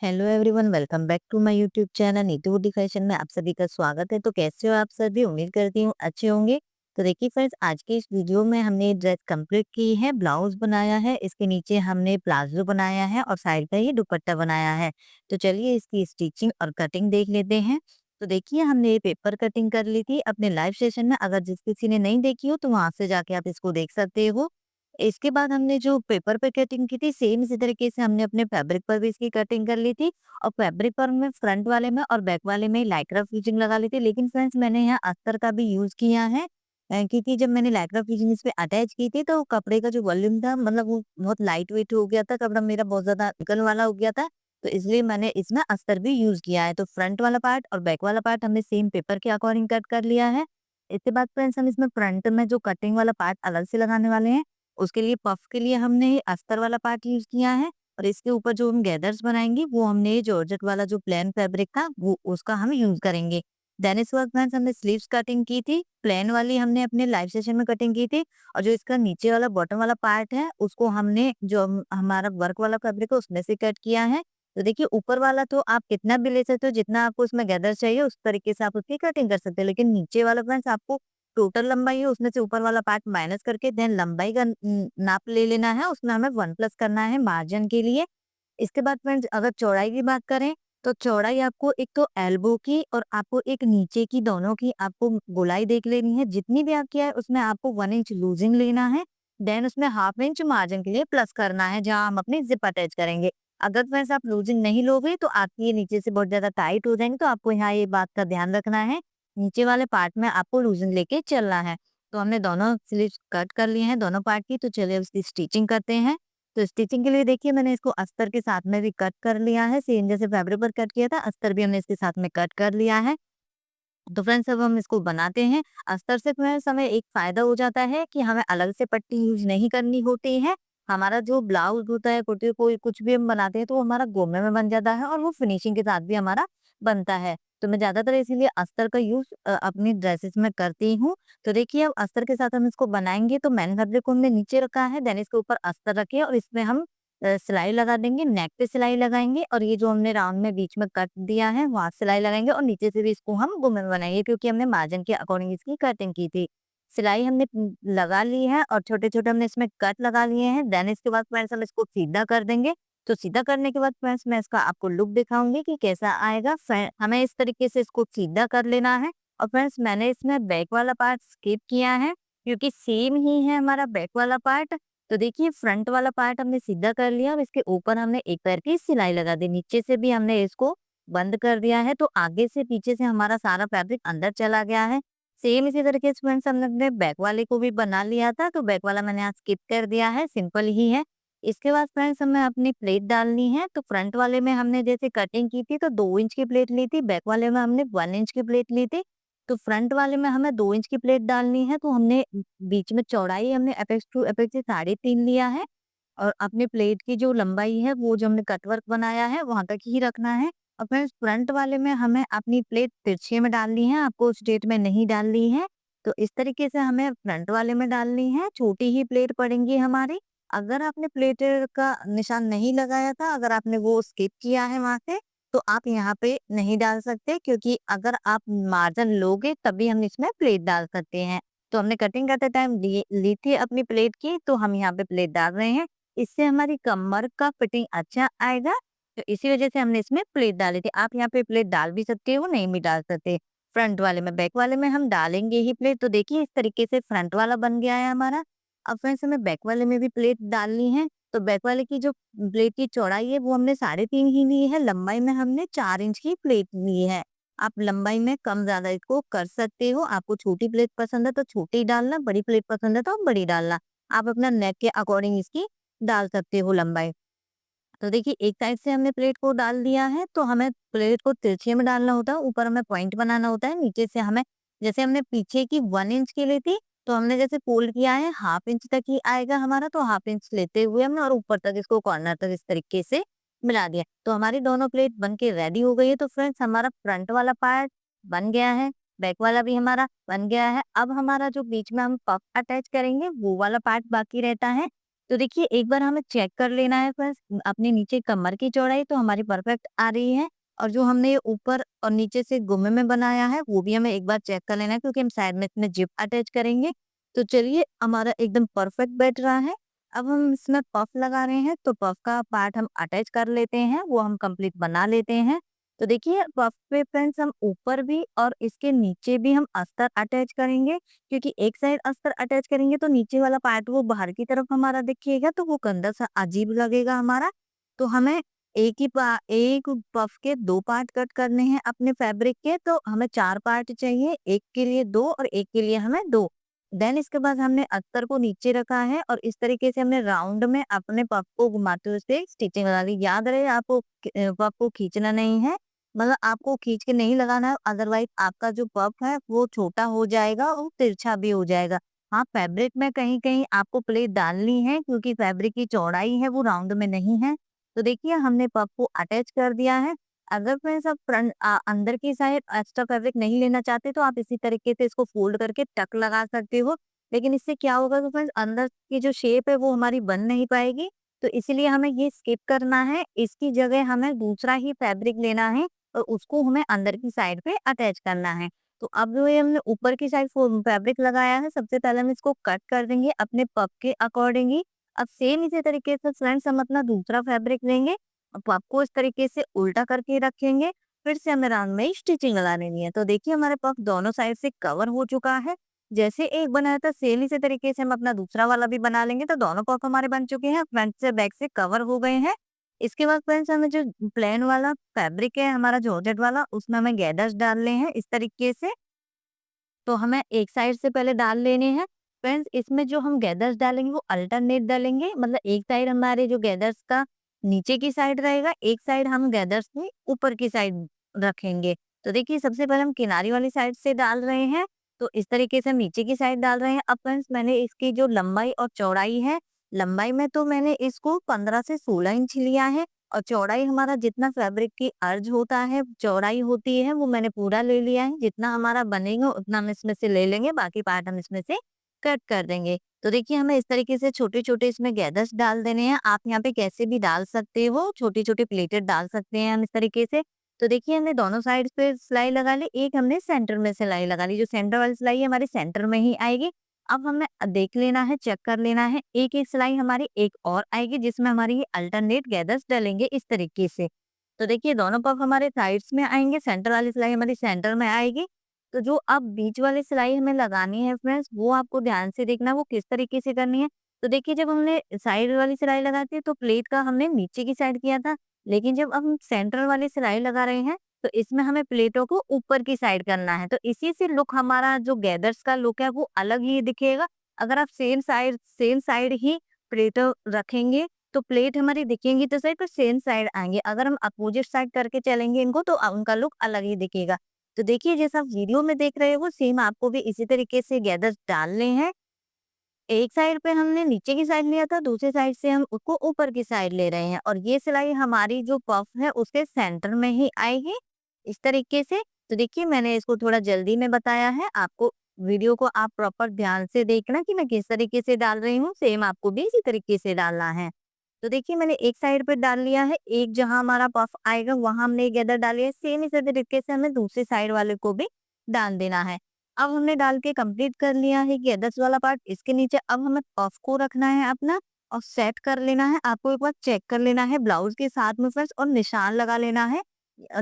Hello everyone, welcome back to my YouTube channel Neetu Woody Fashion में आप सभी का स्वागत है। तो कैसे हो आप सभी? उम्मीद करती हूँ अच्छे होंगे। तो देखिए फ्रेंड्स, आज के इस वीडियो में हमने ड्रेस कंप्लीट की है, ब्लाउज बनाया है, इसके नीचे हमने प्लाजो बनाया है और साइड पे ही दुपट्टा बनाया है। तो चलिए इसकी स्टिचिंग और कटिंग देख लेते हैं। तो देखिए हमने ये पेपर कटिंग कर ली थी अपने लाइव सेशन में। अगर जिस किसी ने नहीं देखी हो तो वहां से जाके आप इसको देख सकते हो। इसके बाद हमने जो पेपर पे कटिंग की थी, सेम इसी तरीके से हमने अपने फैब्रिक पर भी इसकी कटिंग कर ली थी। और फैब्रिक पर मैं फ्रंट वाले में और बैक वाले में लाइक्रा फिटिंग लगा ली थी। लेकिन फ्रेंड्स, मैंने यहाँ अस्तर का भी यूज किया है, क्योंकि जब मैंने लाइक्रा फिटिंग इस पे अटैच की थी तो कपड़े का जो वॉल्यूम था, मतलब वो बहुत लाइट वेट हो गया था, कपड़ा मेरा बहुत ज्यादा निकल वाला हो गया था। तो इसलिए मैंने इसमें अस्तर भी यूज किया है। तो फ्रंट वाला पार्ट और बैक वाला पार्ट हमने सेम पेपर के अकॉर्डिंग कट कर लिया है। इसके बाद फ्रेंड्स, हम इसमें फ्रंट में जो कटिंग वाला पार्ट अलग से लगाने वाले हैं, उसके लिए पफ के लिए हमने ये अस्तर वाला पार्ट यूज किया है। और इसके ऊपर जो हम गैदर्स बनाएंगे वो हमने ये जॉर्जेट वाला जो प्लेन फैब्रिक था वो उसका हम यूज करेंगे। देन इसके बाद फ्रेंड्स, हमने स्लीव्स कटिंग की थी, प्लेन वाली हमने अपने लाइव सेशन में कटिंग की थी। और जो इसका नीचे वाला बॉटम वाला पार्ट है उसको हमने जो हमारा वर्क वाला फैब्रिक है उसमें से कट किया है। तो देखिए ऊपर वाला तो आप कितना भी ले सकते हो, जितना आपको उसमें गैदर चाहिए उस तरीके से आप उसकी कटिंग कर सकते हो। लेकिन नीचे वाला फ्रेंड्स, आपको टोटल लंबाई है उसमें से ऊपर वाला पार्ट माइनस करके देन लंबाई का नाप ले लेना है। उसमें हमें 1 प्लस करना है मार्जिन के लिए। इसके बाद फ्रेंड्स, अगर चौड़ाई की बात करें तो चौड़ाई आपको एक तो एल्बो की और आपको एक नीचे की, दोनों की आपको गोलाई देख लेनी है। जितनी भी आपकी है उसमें आपको 1 इंच लूजिंग लेना है। देन उसमें हाफ इंच मार्जिन के लिए प्लस करना है जहां हम अपनी जिप अटैच करेंगे। अगर फ्रेंड्स आप लूजिंग नहीं लोगे तो आपकी ये नीचे से बहुत ज्यादा टाइट हो जाएंगे। तो आपको यहाँ ये बात का ध्यान रखना है, नीचे वाले पार्ट में आपको लूजिंग लेके चलना है। तो हमने दोनों स्लीव्स कट कर लिए हैं दोनों पार्ट की। तो चलिए उसकी स्टिचिंग करते हैं। तो स्टिचिंग के लिए देखिए मैंने इसको अस्तर के साथ में भी कट कर लिया है, सेम जैसे फैब्रिक पर कट किया था अस्तर भी हमने इसके साथ में कट कर लिया है। तो फ्रेंड्स, अब हम इसको बनाते हैं। अस्तर से फ्रेंड्स हमें एक फायदा हो जाता है कि हमें अलग से पट्टी यूज नहीं करनी होती है। हमारा जो ब्लाउज होता है, कुर्ती, कोई कुछ भी हम बनाते हैं तो वो हमारा गोमे में बन जाता है और वो फिनिशिंग के साथ भी हमारा बनता है। तो मैं ज्यादातर इसीलिए अस्तर का यूज अपनी ड्रेसेस में करती हूँ। तो देखिए अब अस्तर के साथ हम इसको बनाएंगे। तो मैन फैब्रिक को हमने नीचे रखा है, देन इसके ऊपर अस्तर रखे और इसमें हम सिलाई लगा देंगे, नेक पे सिलाई लगाएंगे और ये जो हमने राउंड में बीच में कट दिया है वहां सिलाई लगाएंगे और नीचे से भी इसको हम गुम्मे में बनाएंगे, क्योंकि हमने मार्जिन के अकॉर्डिंग इसकी कटिंग की थी। सिलाई हमने लगा ली है और छोटे छोटे हमने इसमें कट लगा लिए हैं। देन इसके बाद फ्रेंड्स हम इसको सीधा कर देंगे। तो सीधा करने के बाद फ्रेंड्स मैं इसका आपको लुक दिखाऊंगी कि कैसा आएगा। हमें इस तरीके से इसको सीधा कर लेना है। और फ्रेंड्स, मैंने इसमें बैक वाला पार्ट स्किप किया है क्योंकि सेम ही है हमारा बैक वाला पार्ट। तो देखिए फ्रंट वाला पार्ट हमने सीधा कर लिया और इसके ऊपर हमने एक पैर की सिलाई लगा दी, नीचे से भी हमने इसको बंद कर दिया है। तो आगे से पीछे से हमारा सारा फैब्रिक अंदर चला गया है। सेम इसी तरीके से फ्रेंड्स हमने अपने बैक वाले को भी बना लिया था। तो बैक वाला मैंने यहाँ स्किप कर दिया है, सिंपल ही है। इसके बाद फ्रेंड्स हमें अपनी प्लेट डालनी है। तो फ्रंट वाले में हमने जैसे कटिंग की थी तो 2 इंच की प्लेट ली थी, बैक वाले में हमने 1 इंच की प्लेट ली थी। तो फ्रंट वाले में हमें 2 इंच की प्लेट डालनी है। तो हमने बीच में चौड़ाई हमने एपेक्स टू एपेक्स से 3.5 लिया है। और अपने प्लेट की जो लंबाई है वो जो हमने कटवर्क बनाया है वहां तक ही रखना है। और फ्रेंड्स, फ्रंट वाले में हमें अपनी प्लेट तिरछे में डालनी है, आपको स्ट्रेट में नहीं डालनी है। तो इस तरीके से हमें फ्रंट वाले में डालनी है, छोटी ही प्लेट पड़ेंगी हमारी। अगर आपने प्लेट का निशान नहीं लगाया था, अगर आपने वो स्किप किया है वहां से, तो आप यहाँ पे नहीं डाल सकते, क्योंकि अगर आप मार्जिन लोगे तभी हम इसमें प्लेट डाल सकते हैं। तो हमने कटिंग करते टाइम ली थी अपनी प्लेट की, तो हम यहाँ पे प्लेट डाल रहे हैं। इससे हमारी कमर का फिटिंग अच्छा आएगा। तो इसी वजह से हमने इसमें प्लेट डाली थी। आप यहाँ पे प्लेट डाल भी सकते हो, नहीं भी डाल सकते। फ्रंट वाले में, बैक वाले में हम डालेंगे ही प्लेट। तो देखिए इस तरीके से फ्रंट वाला बन गया है हमारा। अब फ्रेंड्स हमें बैक वाले में भी प्लेट डालनी है। तो बैक वाले की जो प्लेट की चौड़ाई है वो हमने 3.5 ही ली है, लंबाई में हमने 4 इंच की प्लेट ली है। आप लंबाई में कम ज्यादा इसको कर सकते हो। आपको छोटी प्लेट पसंद है तो छोटी डालना, बड़ी प्लेट पसंद है तो बड़ी डालना। आप अपना नेक के अकॉर्डिंग इसकी डाल सकते हो लंबाई। तो देखिए एक साइड से हमने प्लेट को डाल दिया है। तो हमें प्लेट को तिरछे में डालना होता है, ऊपर हमें पॉइंट बनाना होता है, नीचे से हमें, जैसे हमने पीछे की 1 इंच की ली थी तो हमने जैसे फोल्ड किया है 1/2 इंच तक ही आएगा हमारा। तो 1/2 इंच लेते हुए हमने और ऊपर तक इसको कॉर्नर तक इस तरीके से मिला दिया। तो हमारी दोनों प्लेट बन के रेडी हो गई है। तो फ्रेंड्स हमारा फ्रंट वाला पार्ट बन गया है, बैक वाला भी हमारा बन गया है। अब हमारा जो बीच में हम पफ अटैच करेंगे वो वाला पार्ट बाकी रहता है। तो देखिए एक बार हमें चेक कर लेना है फ्रेंड्स अपने नीचे कमर की चौड़ाई तो हमारी परफेक्ट आ रही है और जो हमने ये ऊपर और नीचे से गुम्मे में बनाया है वो भी हमें एक बार चेक कर लेना है क्योंकि हम साइड में इसमें जिप अटैच करेंगे। तो चलिए हमारा एकदम परफेक्ट बैठ रहा है। अब हम इसमें पफ लगा रहे हैं तो पफ का पार्ट हम अटैच कर लेते हैं, वो हम कंप्लीट बना लेते हैं। तो देखिए पफ पे फ्रेंड्स हम ऊपर भी और इसके नीचे भी हम अस्तर अटैच करेंगे क्योंकि एक साइड अस्तर अटैच करेंगे तो नीचे वाला पार्ट वो बाहर की तरफ हमारा दिखेगा तो वो गंदा सा अजीब लगेगा हमारा। तो हमें एक पफ के 2 पार्ट कट करने हैं अपने फैब्रिक के, तो हमें 4 पार्ट चाहिए, एक के लिए 2 और एक के लिए हमें 2। देन इसके बाद हमने अस्तर को नीचे रखा है और इस तरीके से हमने राउंड में अपने पफ को घुमाते हुए उसपे स्टिचिंग लगा ली। याद रहे आपको पफ को खींचना नहीं है, मतलब आपको खींच के नहीं लगाना है, अदरवाइज आपका जो पफ है वो छोटा हो जाएगा और तिरछा भी हो जाएगा। हाँ, फैब्रिक में कहीं-कहीं आपको प्लेट डालनी है क्योंकि फैब्रिक की चौड़ाई है वो राउंड में नहीं है। तो देखिए हमने पफ को अटैच कर दिया है। अगर फ्रेंड्स आप अंदर की साइड एक्स्ट्रा फैब्रिक नहीं लेना चाहते तो आप इसी तरीके से इसको फोल्ड करके टक लगा सकते हो। लेकिन इससे क्या होगा कि फ्रेंड्स अंदर की जो शेप है वो हमारी बन नहीं पाएगी। तो इसीलिए हमें ये स्किप करना है। इसकी जगह हमें दूसरा ही फैब्रिक लेना है और उसको हमें अंदर की साइड पे अटैच करना है। तो अब जो ये हमने ऊपर की साइड फैब्रिक लगाया है, सबसे पहले हम इसको कट कर देंगे अपने पफ के अकॉर्डिंग ही। अब सेम इसी तरीके से फ्रेंड्स हम अपना दूसरा फैब्रिक लेंगे और पफ को इस तरीके से उल्टा करके रखेंगे। फिर से हमें राउंड में स्टिचिंग लगा लेनी है। तो देखिए हमारे पफ दोनों साइड से कवर हो चुका है। जैसे एक बनाया था सेम इसी तरीके से हम अपना दूसरा वाला भी बना लेंगे। तो दोनों पफ हमारे बन चुके हैं, फ्रंट से बैक से कवर हो गए हैं। इसके बाद फ्रेंड्स हमें जो प्लेन वाला फैब्रिक है हमारा जॉर्जेट वाला, उसमें हमें गैदर्स डालने हैं इस तरीके से। तो हमें एक साइड से पहले डाल लेने हैं। फ्रेंड्स इसमें जो हम गैदर्स डालेंगे वो अल्टरनेट डालेंगे, मतलब एक साइड हमारे जो गैदर्स का नीचे की साइड रहेगा, एक साइड हम गैदर्स में ऊपर की साइड रखेंगे। तो देखिए सबसे पहले हम किनारी वाली साइड से डाल रहे हैं, तो इस तरीके से हम नीचे की साइड डाल रहे हैं। अब फ्रेंड्स मैंने इसकी जो लंबाई और चौड़ाई है, लंबाई में तो मैंने इसको 15 से 16 इंच लिया है और चौड़ाई हमारा जितना फैब्रिक की अर्ज होता है, चौड़ाई होती है, वो मैंने पूरा ले लिया है। जितना हमारा बनेगा उतना हम इसमें से ले लेंगे, बाकी पार्ट हम इसमें से कट कर देंगे। तो देखिए हमें इस तरीके से छोटे-छोटे इसमें गैदर्स डाल देने हैं। आप यहाँ पे कैसे भी डाल सकते हो, छोटी-छोटी प्लेटेड डाल सकते हैं हम इस तरीके से। तो देखिए हमने दोनों साइड्स पे सिलाई लगा ली, एक हमने सेंटर में सिलाई लगा ली। जो सेंटर वाली सिलाई है हमारी सेंटर में ही आएगी। अब हमें देख लेना है, चेक कर लेना है, एक-एक सिलाई हमारी एक और आएगी जिसमें हमारी ये अल्टरनेट गैदर्स डलेंगे इस तरीके से। तो देखिए दोनों पफ हमारे साइड्स में आएँगे, सेंटर वाली सिलाई हमारी सेंटर में आएगी। तो जो अब बीच वाली सिलाई हमें लगानी है फ्रेंड्स, वो आपको ध्यान से देखना है वो किस तरीके से करनी है। तो देखिए जब हमने साइड वाली सिलाई लगाती है तो प्लेट का हमने नीचे की साइड किया था, लेकिन जब अब हम सेंटर वाली सिलाई लगा रहे हैं तो इसमें हमें प्लेटों को ऊपर की साइड करना है। तो इसी से लुक हमारा जो गैदर्स का लुक है वो अलग ही दिखेगा। अगर आप सेम साइड ही प्लेटों रखेंगे तो प्लेट हमारी दिखेंगी तो सही पर सेम साइड आएँगे। अगर हम अपोजिट साइड करके चलेंगे इनको तो उनका लुक अलग ही दिखेगा। तो देखिए जैसा आप वीडियो में देख रहे हो सेम आपको भी इसी तरीके से गैदर्स डालने हैं। एक साइड पे हमने नीचे की साइड लिया था, दूसरी साइड से हम उसको ऊपर की साइड ले रहे हैं और ये सिलाई हमारी जो पफ है उसके सेंटर में ही आएगी इस तरीके से। तो देखिए मैंने इसको थोड़ा जल्दी में बताया है, आपको वीडियो को आप प्रॉपर ध्यान से देखना कि मैं किस तरीके से डाल रही हूँ, सेम आपको भी इसी तरीके से डालना है। तो देखिए मैंने एक साइड पे डाल लिया है, एक जहाँ हमारा पफ आएगा वहां हमने गैदर डाली है, सेम इसी तरीके से हमें दूसरी साइड वाले को भी डाल देना है। अब हमने डाल के कंप्लीट कर लिया है गैदर्स वाला पार्ट। इसके नीचे अब हमें पफ को रखना है अपना और सेट कर लेना है। आपको एक बार चेक कर लेना है ब्लाउज के साथ में फ्रेंड्स और निशान लगा लेना है।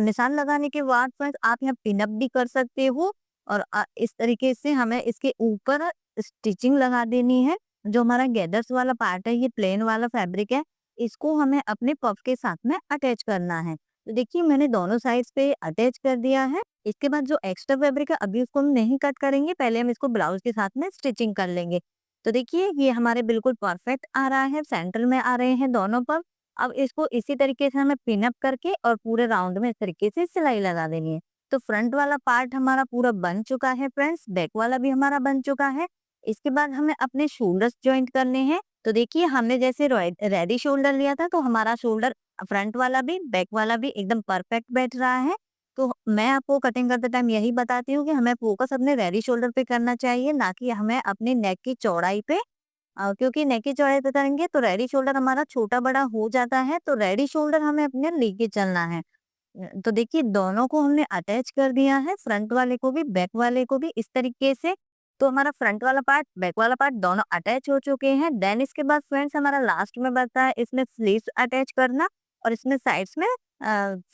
निशान लगाने के बाद फ्रेंड्स आप यहाँ पिनअप भी कर सकते हो और इस तरीके से हमें इसके ऊपर स्टिचिंग लगा देनी है। जो हमारा गैदर्स वाला पार्ट है, ये प्लेन वाला फैब्रिक है, इसको हमें अपने पफ के साथ में अटैच करना है। तो देखिए मैंने दोनों साइड्स पे अटैच कर दिया है। इसके बाद जो एक्स्ट्रा फैब्रिक है अभी उसको हम नहीं कट करेंगे, पहले हम इसको ब्लाउज के साथ में स्टिचिंग कर लेंगे। तो देखिए ये हमारे बिल्कुल परफेक्ट आ रहा है, सेंटर में आ रहे हैं दोनों पफ। अब इसको इसी तरीके से हमें पिन अप करके और पूरे राउंड में इस तरीके से सिलाई लगा देनी है। तो फ्रंट वाला पार्ट हमारा पूरा बन चुका है फ्रेंड्स, बैक वाला भी हमारा बन चुका है। इसके बाद हमें अपने शोल्डर्स जॉइंट करने हैं। तो देखिए हमने जैसे रेडी शोल्डर लिया था तो हमारा शोल्डर फ्रंट वाला भी बैक वाला भी एकदम परफेक्ट बैठ रहा है। तो मैं आपको कटिंग करते टाइम यही बताती हूँ कि हमें फोकस अपने रेडी शोल्डर पे करना चाहिए, ना कि हमें अपने नेक की चौड़ाई पे क्योंकि नेक की चौड़ाई पता करेंगे तो रेडी शोल्डर हमारा छोटा बड़ा हो जाता है, तो रेडी शोल्डर हमें अपने लेके चलना है। तो देखिए दोनों को हमने अटैच कर दिया है, फ्रंट वाले को भी बैक वाले को भी इस तरीके से। तो हमारा फ्रंट वाला पार्ट बैक वाला पार्ट दोनों अटैच हो चुके हैं। देन इसके बाद फ्रेंड्स हमारा लास्ट में बनता है इसमें स्लीव्स अटैच करना और इसमें साइड्स में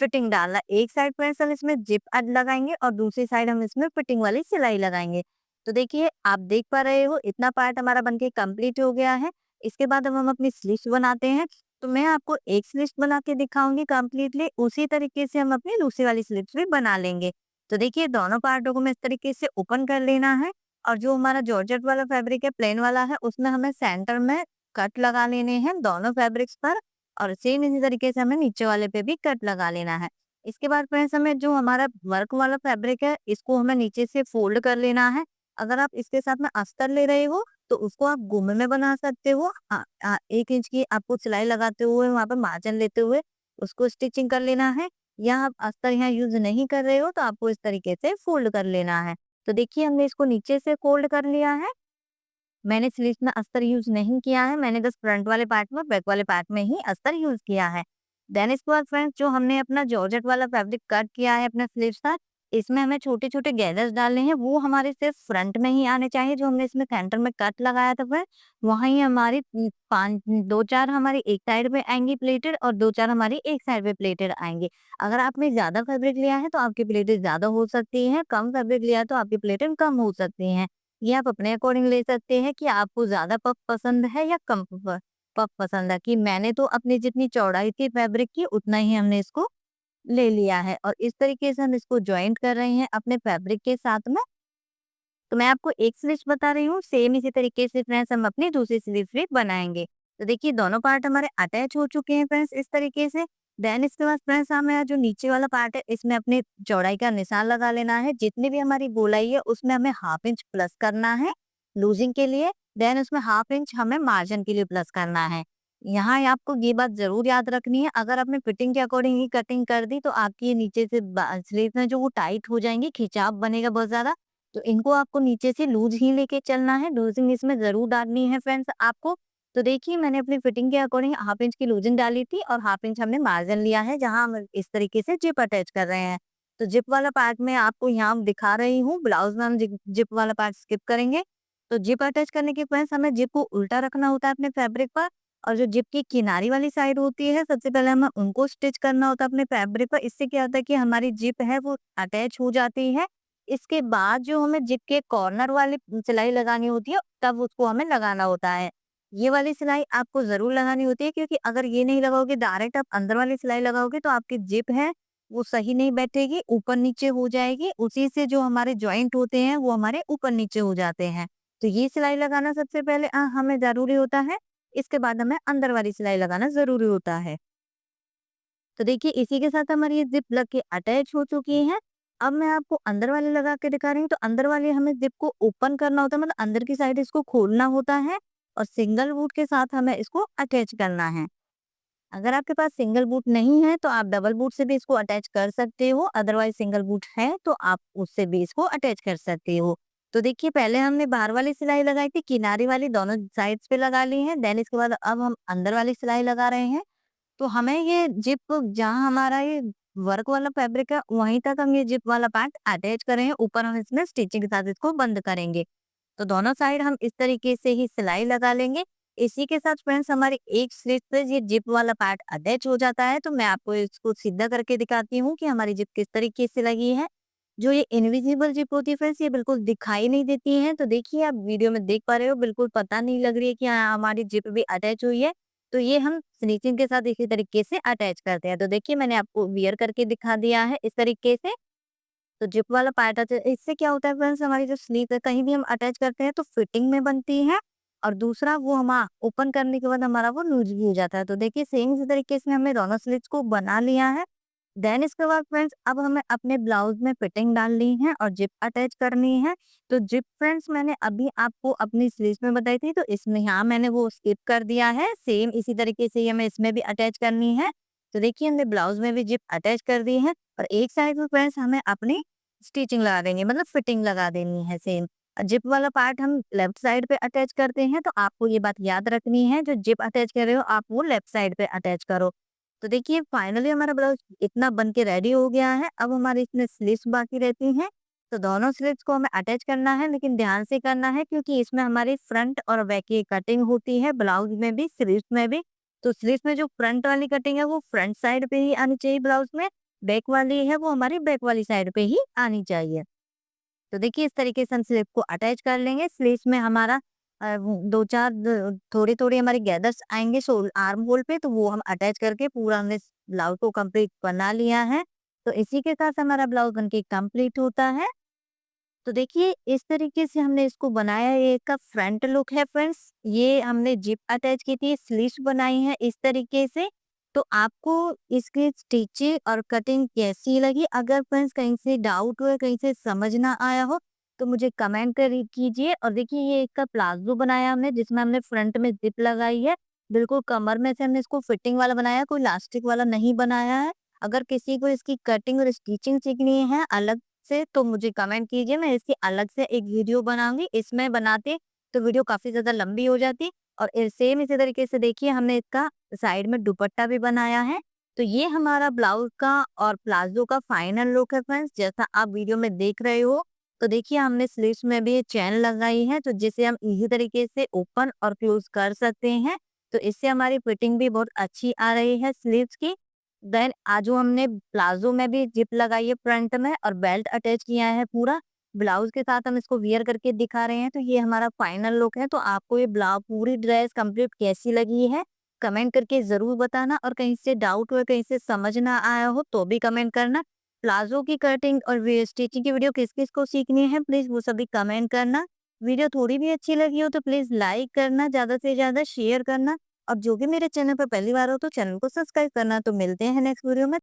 फिटिंग डालना। एक साइड फ्रेंड्स हम इसमें जिप लगाएंगे और दूसरी साइड हम इसमें फिटिंग वाली सिलाई लगाएंगे। तो देखिए आप देख पा रहे हो इतना पार्ट हमारा बनके कंप्लीट हो गया है। इसके बाद अब हम अपनी स्लीव्स बनाते हैं। तो मैं आपको एक स्लीव्स बना के दिखाऊंगी कंप्लीटली, उसी तरीके से हम अपनी दूसरी वाली स्लीव्स भी बना लेंगे। तो देखिए दोनों पार्टों को मैं इस तरीके से ओपन कर लेना है और जो हमारा जॉर्जेट वाला फैब्रिक है प्लेन वाला है उसमें हमें सेंटर में कट लगा लेने हैं दोनों फैब्रिक्स पर और सेम इसी तरीके से हमें नीचे वाले पे भी कट लगा लेना है। इसके बाद फ्रेंड्स हमें जो हमारा वर्क वाला फैब्रिक है इसको हमें नीचे से फोल्ड कर लेना है। अगर आप इसके साथ में अस्तर ले रहे हो तो उसको आप गुम्मे में बना सकते हो। 1 इंच की आपको सिलाई लगाते हुए वहाँ पे मार्जिन लेते हुए उसको स्टिचिंग कर लेना है, या आप अस्तर यहाँ यूज नहीं कर रहे हो तो आपको इस तरीके से फोल्ड कर लेना है। तो देखिए हमने इसको नीचे से फोल्ड कर लिया है। मैंने स्लीव्स में अस्तर यूज नहीं किया है, मैंने बस फ्रंट वाले पार्ट में बैक वाले पार्ट में ही अस्तर यूज किया है। देन इसके बाद फ्रेंड्स जो हमने अपना जॉर्जेट वाला फैब्रिक कट किया है अपने स्लीव्स का, इसमें हमें छोटे-छोटे गैदर्स डालने हैं, वो हमारे सिर्फ फ्रंट में ही आने चाहिए। जो हमने इसमें सेंटर में कट लगाया था फिर वहीं हमारी 5 2-4 हमारी एक साइड पे आएँगी प्लेटेड और 2-4 हमारी एक साइड पे प्लेटेड आएँगे। अगर आपने ज़्यादा फैब्रिक लिया है तो आपकी प्लेटेड ज़्यादा हो सकती है, कम फैब्रिक लिया है तो आपकी प्लेटेड कम हो सकती हैं। ये आप अपने अकॉर्डिंग ले सकते हैं कि आपको ज़्यादा पफ पसंद है या कम पफ पसंद है। कि मैंने तो अपनी जितनी चौड़ाई थी फैब्रिक की उतना ही हमने इसको ले लिया है और इस तरीके से हम इसको जॉइंट कर रहे हैं अपने फैब्रिक के साथ में। तो मैं आपको एक स्लिच बता रही हूँ, सेम इसी तरीके से फ्रेंड्स हम अपनी दूसरी स्लीव भी बनाएंगे। तो देखिए दोनों पार्ट हमारे अटैच हो चुके हैं फ्रेंड्स इस तरीके से। देन इसके बाद फ्रेंड्स हमें जो नीचे वाला पार्ट है इसमें अपनी चौड़ाई का निशान लगा लेना है। जितनी भी हमारी गोलाई है उसमें हमें 1/2 इंच प्लस करना है लूजिंग के लिए। देन उसमें 1/2 इंच हमें मार्जिन के लिए प्लस करना है। यहाँ आपको ये बात जरूर याद रखनी है, अगर आपने फिटिंग के अकॉर्डिंग ही कटिंग कर दी तो आपकी ये नीचे से स्लीव में जो वो टाइट हो जाएंगी, खिंचाव बनेगा बहुत ज्यादा। तो इनको आपको नीचे से लूज ही लेके चलना है, लूजिंग इसमें ज़रूर डालनी है फ्रेंड्स आपको। तो देखिए मैंने अपनी फिटिंग के अकॉर्डिंग 1/2 इंच की लूजिंग डाली थी और 1/2 इंच हमने मार्जिन लिया है जहाँ हम इस तरीके से जिप अटैच कर रहे हैं। तो जिप वाला पार्ट मैं आपको यहाँ दिखा रही हूँ, ब्लाउज में हम जिप वाला पार्ट स्किप करेंगे। तो जिप अटैच करने के फ्रेंड्स हमें जिप को उल्टा रखना होता है अपने फैब्रिक पर और जो जिप की किनारी वाली साइड होती है सबसे पहले हमें उनको स्टिच करना होता है अपने फैब्रिक पर। इससे क्या होता है कि हमारी जिप है वो अटैच हो जाती है। इसके बाद जो हमें जिप के कॉर्नर वाली सिलाई लगानी होती है तब उसको हमें लगाना होता है। ये वाली सिलाई आपको ज़रूर लगानी होती है क्योंकि अगर ये नहीं लगाओगे डायरेक्ट आप अंदर वाली सिलाई लगाओगे तो आपकी जिप है वो सही नहीं बैठेगी, ऊपर-नीचे हो जाएगी। उसी से जो हमारे जॉइंट होते हैं वो हमारे ऊपर-नीचे हो जाते हैं। तो ये सिलाई लगाना सबसे पहले हमें ज़रूरी होता है। इसके बाद हमें अंदर वाली सिलाई लगाना ज़रूरी होता है। तो देखिए इसी के साथ हमारी ये ज़िप लग के अटैच हो चुकी है। अब मैं आपको अंदर वाली लगा के दिखा रही हूँ, तो अंदर वाली हमें ज़िप को ओपन करना होता है, मतलब अंदर की साइड इसको खोलना होता है और सिंगल बूट के साथ हमें इसको अटैच करना है। अगर आपके पास सिंगल बूट नहीं है तो आप डबल बूट से भी इसको अटैच कर सकते हो, अदरवाइज़ सिंगल बूट है तो आप उससे भी इसको अटैच कर सकते हो। तो देखिए पहले हमने बाहर वाली सिलाई लगाई थी, किनारी वाली दोनों साइड्स पे लगा ली है। देन इसके बाद अब हम अंदर वाली सिलाई लगा रहे हैं। तो हमें ये जिप जहाँ हमारा ये वर्क वाला फैब्रिक है वहीं तक हम ये जिप वाला पार्ट अटैच करें, ऊपर हम इसमें स्टिचिंग के साथ इसको बंद करेंगे। तो दोनों साइड हम इस तरीके से ही सिलाई लगा लेंगे। इसी के साथ फ्रेंड्स हमारी एक स्लिट पे ये जिप वाला पार्ट अटैच हो जाता है। तो मैं आपको इसको सीधा करके दिखाती हूँ कि हमारी जिप किस तरीके से लगी है। जो ये इनविजिबल जिप होती है फ्रेंड्स ये बिल्कुल दिखाई नहीं देती है। तो देखिए आप वीडियो में देख पा रहे हो बिल्कुल पता नहीं लग रही है कि हाँ हमारी जिप भी अटैच हुई है। तो ये हम स्टिचिंग के साथ इसी तरीके से अटैच करते हैं। तो देखिए मैंने आपको वियर करके दिखा दिया है इस तरीके से। तो जिप वाला पार्ट इससे क्या होता है फ्रेंड्स हमारी जो स्लीव है कहीं भी हम अटैच करते हैं तो फिटिंग में बनती है और दूसरा वो हम ओपन करने के बाद हमारा वो लूज भी हो जाता है। तो देखिए सेम इसी तरीके से हमने दोनों स्लीव्स को बना लिया है। देन इसके बाद फ्रेंड्स अब हमें अपने ब्लाउज में फिटिंग डालनी है और जिप अटैच करनी है। तो जिप फ्रेंड्स मैंने अभी आपको अपनी स्लीव्स में बताई थी तो इसमें यहाँ मैंने वो स्किप कर दिया है। सेम इसी तरीके से हमें इसमें भी अटैच करनी है। तो देखिए हमने ब्लाउज में भी जिप अटैच कर दी है और एक साइड में फ्रेंड्स हमें अपनी स्टिचिंग लगा देंगे, मतलब फिटिंग लगा देनी है सेम। जिप वाला पार्ट हम लेफ्ट साइड पे अटैच करते हैं, तो आपको ये बात याद रखनी है, जो जिप अटैच कर रहे हो आप वो लेफ्ट साइड पे अटैच करो। तो देखिए फाइनली हमारा ब्लाउज इतना बन के रेडी हो गया है। अब हमारे इसमें स्लीव्स बाकी रहती हैं, तो दोनों स्लीव्स को हमें अटैच करना है, लेकिन ध्यान से करना है क्योंकि इसमें हमारी फ्रंट और बैक की कटिंग होती है, ब्लाउज में भी स्लीव्स में भी। तो स्लीव्स में जो फ्रंट वाली कटिंग है वो फ्रंट साइड पे ही आनी चाहिए ब्लाउज में, बैक वाली है वो हमारी बैक वाली साइड पे ही आनी चाहिए। तो देखिए इस तरीके से हम स्लीव को अटैच कर लेंगे। स्लीव्स में हमारा 2-4 थोड़ी-थोड़ी हमारी गैदर्स आएँगे आर्म होल पे, तो वो हम अटैच करके पूरा हमने ब्लाउज को कंप्लीट बना लिया है। तो इसी के साथ हमारा ब्लाउज बनके कंप्लीट होता है। तो देखिए इस तरीके से हमने इसको बनाया है, ये इसका फ्रंट लुक है फ्रेंड्स। ये हमने जिप अटैच की थी, स्लीव्स बनाई है इस तरीके से। तो आपको इसकी स्टिचिंग और कटिंग कैसी लगी? अगर फ्रेंड्स कहीं से डाउट हुए, कहीं से समझ ना आया हो, तो मुझे कमेंट कर कीजिए। और देखिए ये इसका प्लाज़ो बनाया हमने, जिसमें हमने फ्रंट में जिप लगाई है। बिल्कुल कमर में से हमने इसको फिटिंग वाला बनाया, कोई इलास्टिक वाला नहीं बनाया है। अगर किसी को इसकी कटिंग और स्टिचिंग सीखनी है अलग से, तो मुझे कमेंट कीजिए, मैं इसकी अलग से एक वीडियो बनाऊँगी। इसमें बनाते तो वीडियो काफ़ी ज़्यादा लंबी हो जाती। और सेम इसी तरीके से देखिए हमने इसका साइड में दुपट्टा भी बनाया है। तो ये हमारा ब्लाउज़ का और प्लाज़ो का फाइनल लुक है फ्रेंड्स, जैसा आप वीडियो में देख रहे हो। तो देखिए हमने स्लीव्स में भी ये चैन लगाई है, तो जिसे हम इजी तरीके से ओपन और क्लोज़ कर सकते हैं। तो इससे हमारी फिटिंग भी बहुत अच्छी आ रही है स्लीव्स की। देन जो हमने प्लाज़ो में भी जिप लगाई है फ्रंट में और बेल्ट अटैच किया है पूरा, ब्लाउज़ के साथ हम इसको वियर करके दिखा रहे हैं। तो ये हमारा फाइनल लुक है। तो आपको ये पूरी ड्रेस कंप्लीट कैसी लगी है? कमेंट करके ज़रूर बताना। और कहीं से डाउट हुआ, कहीं से समझ ना आया हो तो भी कमेंट करना। प्लाज़ो की कटिंग और वे स्टिचिंग की वीडियो किस-किस को सीखनी है प्लीज़ वो सभी कमेंट करना। वीडियो थोड़ी भी अच्छी लगी हो तो प्लीज़ लाइक करना, ज़्यादा से ज़्यादा शेयर करना। और जो भी मेरे चैनल पर पहली बार हो तो चैनल को सब्सक्राइब करना। तो मिलते हैं नेक्स्ट वीडियो में।